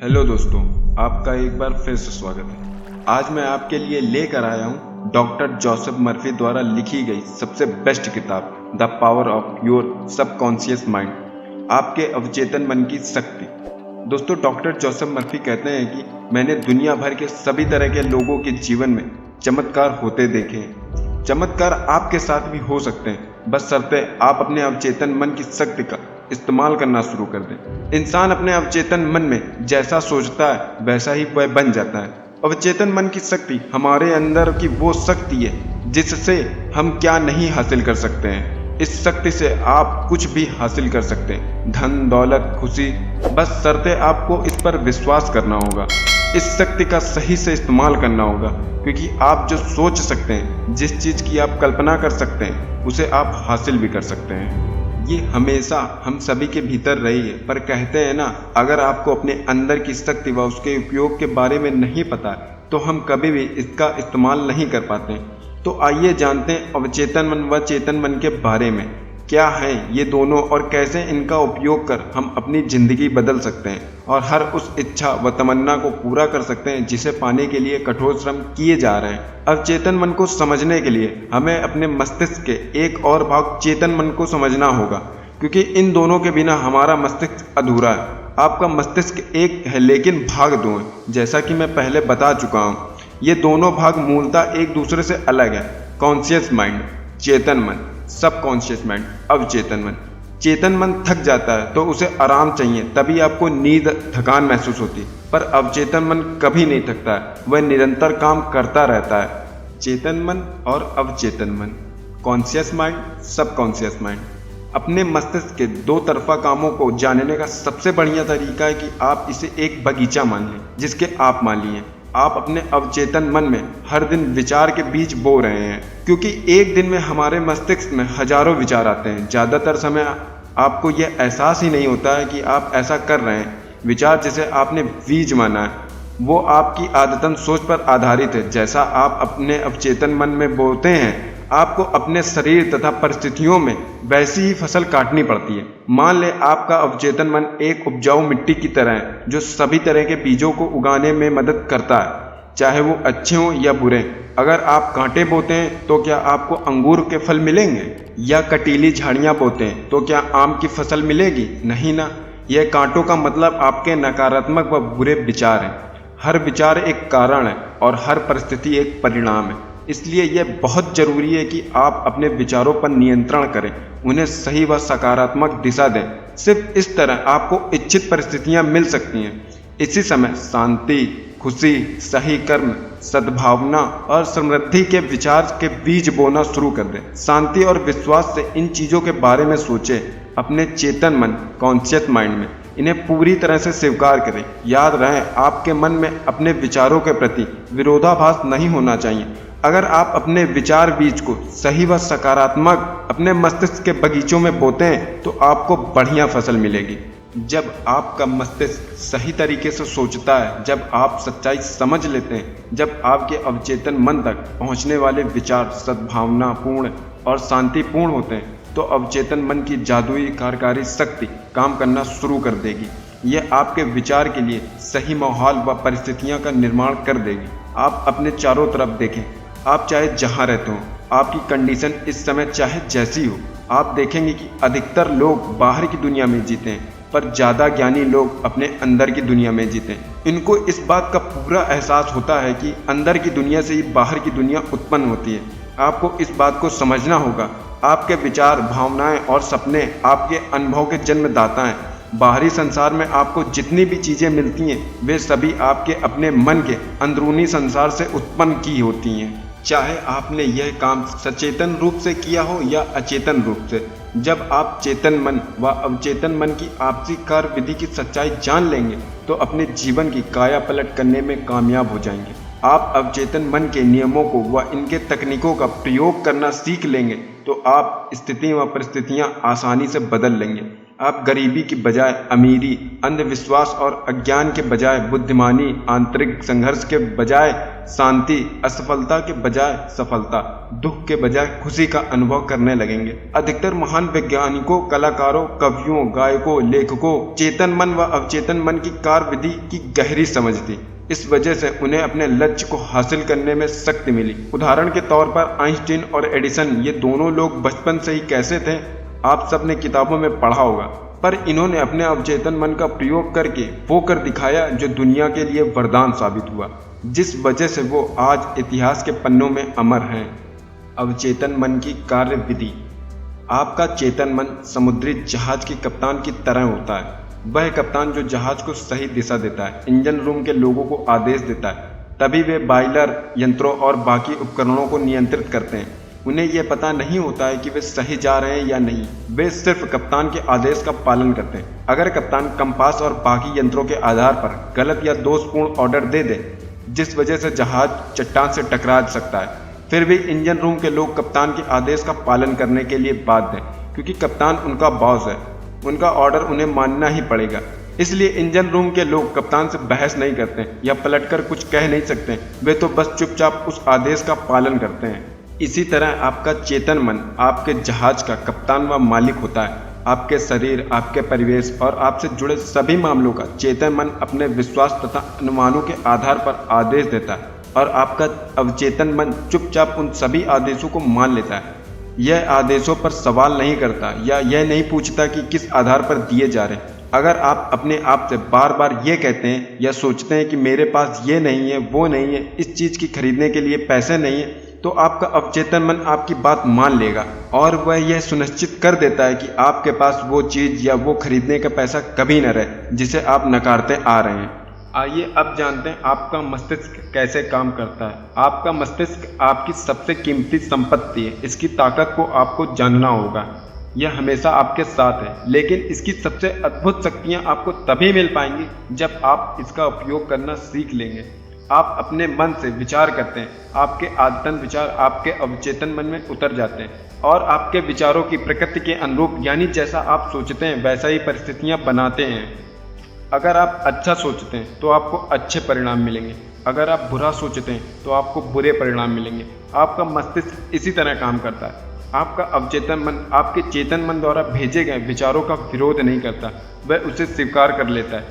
Hello दोस्तों, आपका एक बार फिर से स्वागत है। आज मैं आपके लिए लेकर आया हूँ डॉक्टर जोसेफ मर्फी द्वारा लिखी गई सबसे बेस्ट किताब the power of your subconscious mind, आपके अवचेतन मन की शक्ति। दोस्तों, डॉक्टर जोसेफ मर्फी कहते हैं कि मैंने दुनिया भर के सभी तरह के लोगों के जीवन में चमत्कार होते देखे हैं। चमत्कार आपके साथ भी हो सकते हैं, बस शर्ते आप अपने अवचेतन मन की शक्ति का इस्तेमाल करना शुरू कर दें। इंसान अपने अवचेतन मन में जैसा सोचता है वैसा ही वह बन जाता है। अवचेतन मन की शक्ति हमारे अंदर की वो शक्ति है जिससे हम क्या नहीं हासिल कर सकते हैं। इस शक्ति से आप कुछ भी हासिल कर सकते हैं, धन, दौलत, खुशी, बस शर्ते आपको इस पर विश्वास करना होगा। इस शक्ति का सही से इस्तेमाल करना होगा, क्योंकि आप जो सोच सकते हैं, जिस चीज़ की आप कल्पना कर सकते हैं, उसे आप हासिल भी कर सकते हैं। ये हमेशा हम सभी के भीतर रही है, पर कहते हैं ना, अगर आपको अपने अंदर की शक्ति व उसके उपयोग के बारे में नहीं पता तो हम कभी भी इसका इस्तेमाल नहीं कर पाते। तो आइए जानते हैं अवचेतन मन व चेतन मन के बारे में। क्या हैं ये दोनों और कैसे इनका उपयोग कर हम अपनी ज़िंदगी बदल सकते हैं और हर उस इच्छा व तमन्ना को पूरा कर सकते हैं जिसे पाने के लिए कठोर श्रम किए जा रहे हैं। अवचेतन मन को समझने के लिए हमें अपने मस्तिष्क के एक और भाग चेतन मन को समझना होगा, क्योंकि इन दोनों के बिना हमारा मस्तिष्क अधूरा है। आपका मस्तिष्क एक है लेकिन भाग दो हैं, जैसा कि मैं पहले बता चुका हूँ। ये दोनों भाग मूलतः एक दूसरे से अलग है। कॉन्शियस माइंड चेतन मन, सबकॉन्शियस माइंड अवचेतन मन। चेतन मन थक जाता है तो उसे आराम चाहिए, तभी आपको नींद, थकान महसूस होती है। पर अवचेतन मन कभी नहीं थकता है, वह निरंतर काम करता रहता है। चेतन मन और अवचेतन मन, कॉन्शियस माइंड, सबकॉन्शियस माइंड। अपने मस्तिष्क के दो तरफा कामों को जानने का सबसे बढ़िया तरीका है कि आप इसे एक बगीचा मान लें, जिसके आप माली हैं। आप अपने अवचेतन मन में हर दिन विचार के बीज बो रहे हैं, क्योंकि एक दिन में हमारे मस्तिष्क में हजारों विचार आते हैं। ज़्यादातर समय आपको यह एहसास ही नहीं होता है कि आप ऐसा कर रहे हैं। विचार जिसे आपने बीज माना है वो आपकी आदतन सोच पर आधारित है। जैसा आप अपने अवचेतन मन में बोते हैं, आपको अपने शरीर तथा परिस्थितियों में वैसी ही फसल काटनी पड़ती है। मान लें आपका अवचेतन मन एक उपजाऊ मिट्टी की तरह है, जो सभी तरह के बीजों को उगाने में मदद करता है, चाहे वो अच्छे हों या बुरे। अगर आप कांटे बोते हैं तो क्या आपको अंगूर के फल मिलेंगे, या कटीली झाड़ियाँ बोते हैं तो क्या आम की फसल मिलेगी? नहीं ना। यह कांटों का मतलब आपके नकारात्मक व बुरे विचार हैं। हर विचार एक कारण है और हर परिस्थिति एक परिणाम है। इसलिए यह बहुत जरूरी है कि आप अपने विचारों पर नियंत्रण करें, उन्हें सही व सकारात्मक दिशा दें। सिर्फ इस तरह आपको इच्छित परिस्थितियां मिल सकती हैं। इसी समय शांति, खुशी, सही कर्म, सद्भावना और समृद्धि के विचार के बीज बोना शुरू कर दें। शांति और विश्वास से इन चीज़ों के बारे में सोचें। अपने चेतन मन, कॉन्शियस माइंड में इन्हें पूरी तरह से स्वीकार करें। याद रहे, आपके मन में अपने विचारों के प्रति विरोधाभास नहीं होना चाहिए। अगर आप अपने विचार बीज को सही व सकारात्मक अपने मस्तिष्क के बगीचों में बोते हैं तो आपको बढ़िया फसल मिलेगी। जब आपका मस्तिष्क सही तरीके से सोचता है, जब आप सच्चाई समझ लेते हैं, जब आपके अवचेतन मन तक पहुंचने वाले विचार सद्भावनापूर्ण और शांतिपूर्ण होते हैं, तो अवचेतन मन की जादुई कार्यकारी शक्ति काम करना शुरू कर देगी। यह आपके विचार के लिए सही माहौल व परिस्थितियां का निर्माण कर देगी। आप अपने चारों तरफ देखें, आप चाहे जहां रहते हो, आपकी कंडीशन इस समय चाहे जैसी हो, आप देखेंगे कि अधिकतर लोग बाहर की दुनिया में जीते हैं, पर ज़्यादा ज्ञानी लोग अपने अंदर की दुनिया में जीते हैं। इनको इस बात का पूरा एहसास होता है कि अंदर की दुनिया से ही बाहर की दुनिया उत्पन्न होती है। आपको इस बात को समझना होगा। आपके विचार, भावनाएं और सपने आपके अनुभव के जन्मदाता हैं। बाहरी संसार में आपको जितनी भी चीज़ें मिलती हैं, वे सभी आपके अपने मन के अंदरूनी संसार से उत्पन्न की होती हैं, चाहे आपने यह काम सचेतन रूप से किया हो या अचेतन रूप से। जब आप चेतन मन व अवचेतन मन की आपसी कार्य विधि की सच्चाई जान लेंगे तो अपने जीवन की काया पलट करने में कामयाब हो जाएंगे। आप अवचेतन मन के नियमों को व इनके तकनीकों का प्रयोग करना सीख लेंगे तो आप स्थिति व परिस्थितियां आसानी से बदल लेंगे। आप गरीबी की बजाय अमीरी, अंधविश्वास और अज्ञान के बजाय बुद्धिमानी, आंतरिक संघर्ष के बजाय शांति, असफलता के बजाय सफलता, दुख के बजाय खुशी का अनुभव करने लगेंगे। अधिकतर महान वैज्ञानिकों, कलाकारों, कवियों, गायकों, लेखकों चेतन मन व अवचेतन मन की कार्यविधि की गहरी समझ थी। इस वजह से उन्हें अपने लक्ष्य को हासिल करने में शक्ति मिली। उदाहरण के तौर पर आइंस्टीन और एडिसन, ये दोनों लोग बचपन से ही कैसे थे आप सबने किताबों में पढ़ा होगा, पर इन्होंने अपने अवचेतन मन का प्रयोग करके वो कर दिखाया जो दुनिया के लिए वरदान साबित हुआ, जिस वजह से वो आज इतिहास के पन्नों में अमर हैं। अवचेतन मन की कार्य विधि। आपका चेतन मन समुद्री जहाज के कप्तान की तरह होता है। वह कप्तान जो जहाज को सही दिशा देता है, इंजन रूम के लोगों को आदेश देता है, तभी वे बॉयलर, यंत्रों और बाकी उपकरणों को नियंत्रित करते हैं। उन्हें यह पता नहीं होता है कि वे सही जा रहे हैं या नहीं, वे सिर्फ कप्तान के आदेश का पालन करते हैं। अगर कप्तान कंपास और बाकी यंत्रों के आधार पर गलत या दोषपूर्ण ऑर्डर दे दे, जिस वजह से जहाज चट्टान से टकरा सकता है, फिर भी इंजन रूम के लोग कप्तान के आदेश का पालन करने के लिए बाध्य हैं, क्योंकि कप्तान उनका बॉस है, उनका ऑर्डर उन्हें मानना ही पड़ेगा। इसलिए इंजन रूम के लोग कप्तान से बहस नहीं करते या पलटकर कुछ कह नहीं सकते, वे तो बस चुपचाप उस आदेश का पालन करते हैं। इसी तरह आपका चेतन मन आपके जहाज का कप्तान व मालिक होता है। आपके शरीर, आपके परिवेश और आपसे जुड़े सभी मामलों का चेतन मन अपने विश्वास तथा अनुमानों के आधार पर आदेश देता है, और आपका अवचेतन मन चुपचाप उन सभी आदेशों को मान लेता है। यह आदेशों पर सवाल नहीं करता या यह नहीं पूछता कि किस आधार पर दिए जा रहे हैं। अगर आप अपने आप से बार बार ये कहते हैं या सोचते हैं कि मेरे पास ये नहीं है, वो नहीं है, इस चीज़ की खरीदने के लिए पैसे नहीं है, तो आपका अवचेतन मन आपकी बात मान लेगा और वह यह सुनिश्चित कर देता है कि आपके पास वो चीज़ या वो खरीदने का पैसा कभी न रहे जिसे आप नकारते आ रहे हैं। आइए अब जानते हैं आपका मस्तिष्क कैसे काम करता है। आपका मस्तिष्क आपकी सबसे कीमती संपत्ति है। इसकी ताकत को आपको जानना होगा। यह हमेशा आपके साथ है, लेकिन इसकी सबसे अद्भुत शक्तियाँ आपको तभी मिल पाएंगी जब आप इसका उपयोग करना सीख लेंगे। आप अपने मन से विचार करते हैं, आपके आदतन विचार आपके अवचेतन मन में उतर जाते हैं और आपके विचारों की प्रकृति के अनुरूप, यानी जैसा आप सोचते हैं वैसा ही परिस्थितियाँ बनाते हैं। अगर आप अच्छा सोचते हैं तो आपको अच्छे परिणाम मिलेंगे, अगर आप बुरा सोचते हैं तो आपको बुरे परिणाम मिलेंगे। आपका मस्तिष्क इसी तरह काम करता है। आपका अवचेतन मन आपके चेतन मन द्वारा भेजे गए विचारों का विरोध नहीं करता, वह उसे स्वीकार कर लेता है।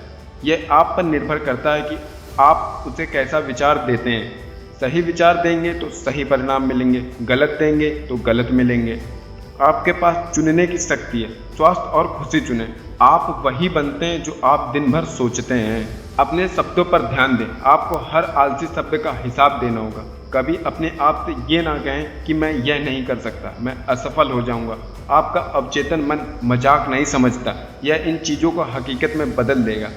यह आप पर निर्भर करता है कि आप उसे कैसा विचार देते हैं। सही विचार देंगे तो सही परिणाम मिलेंगे, गलत देंगे तो गलत मिलेंगे। आपके पास चुनने की शक्ति है। स्वास्थ्य और खुशी चुनें। आप वही बनते हैं जो आप दिन भर सोचते हैं। अपने शब्दों पर ध्यान दें। आपको हर आलसी शब्द का हिसाब देना होगा। कभी अपने आप से ये ना कहें कि मैं यह नहीं कर सकता, मैं असफल हो जाऊंगा। आपका अवचेतन मन मजाक नहीं समझता, यह इन चीज़ों को हकीकत में बदल देगा।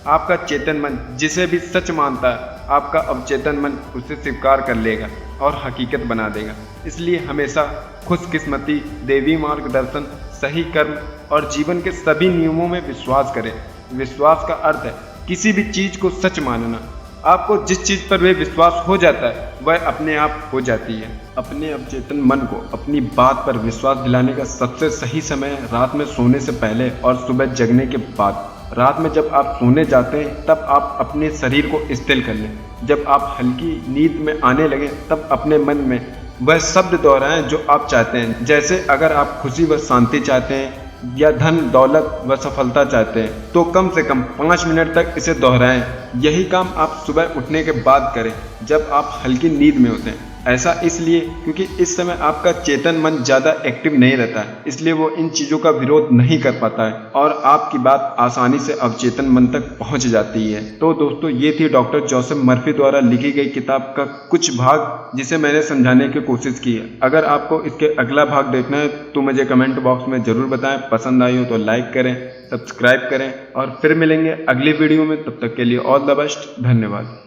आपका चेतन मन जिसे भी सच मानता है, आपका अवचेतन मन उसे स्वीकार कर लेगा और हकीकत बना देगा। इसलिए हमेशा खुशकिस्मती, देवी मार्गदर्शन, सही कर्म और जीवन के सभी नियमों में विश्वास करें। विश्वास का अर्थ है किसी भी चीज़ को सच मानना। आपको जिस चीज़ पर वे विश्वास हो जाता है वह अपने आप हो जाती है। अपने अवचेतन मन को अपनी बात पर विश्वास दिलाने का सबसे सही समय रात में सोने से पहले और सुबह जगने के बाद। रात में जब आप सोने जाते हैं तब आप अपने शरीर को स्थिर कर लें। जब आप हल्की नींद में आने लगें तब अपने मन में वह शब्द दोहराएं जो आप चाहते हैं। जैसे अगर आप खुशी व शांति चाहते हैं या धन, दौलत व सफलता चाहते हैं तो कम से कम 5 मिनट तक इसे दोहराएं। यही काम आप सुबह उठने के बाद करें जब आप हल्की नींद में होते हैं। ऐसा इसलिए क्योंकि इस समय आपका चेतन मन ज़्यादा एक्टिव नहीं रहता है, इसलिए वो इन चीज़ों का विरोध नहीं कर पाता है और आपकी बात आसानी से अवचेतन मन तक पहुंच जाती है। तो दोस्तों, ये थी डॉक्टर जोसेफ मर्फी द्वारा लिखी गई किताब का कुछ भाग जिसे मैंने समझाने की कोशिश की है। अगर आपको इसके अगला भाग देखना है तो मुझे कमेंट बॉक्स में ज़रूर बताएं। पसंद आई हो तो लाइक करें, सब्सक्राइब करें और फिर मिलेंगे अगली वीडियो में। तब तक के लिए ऑल द बेस्ट। धन्यवाद।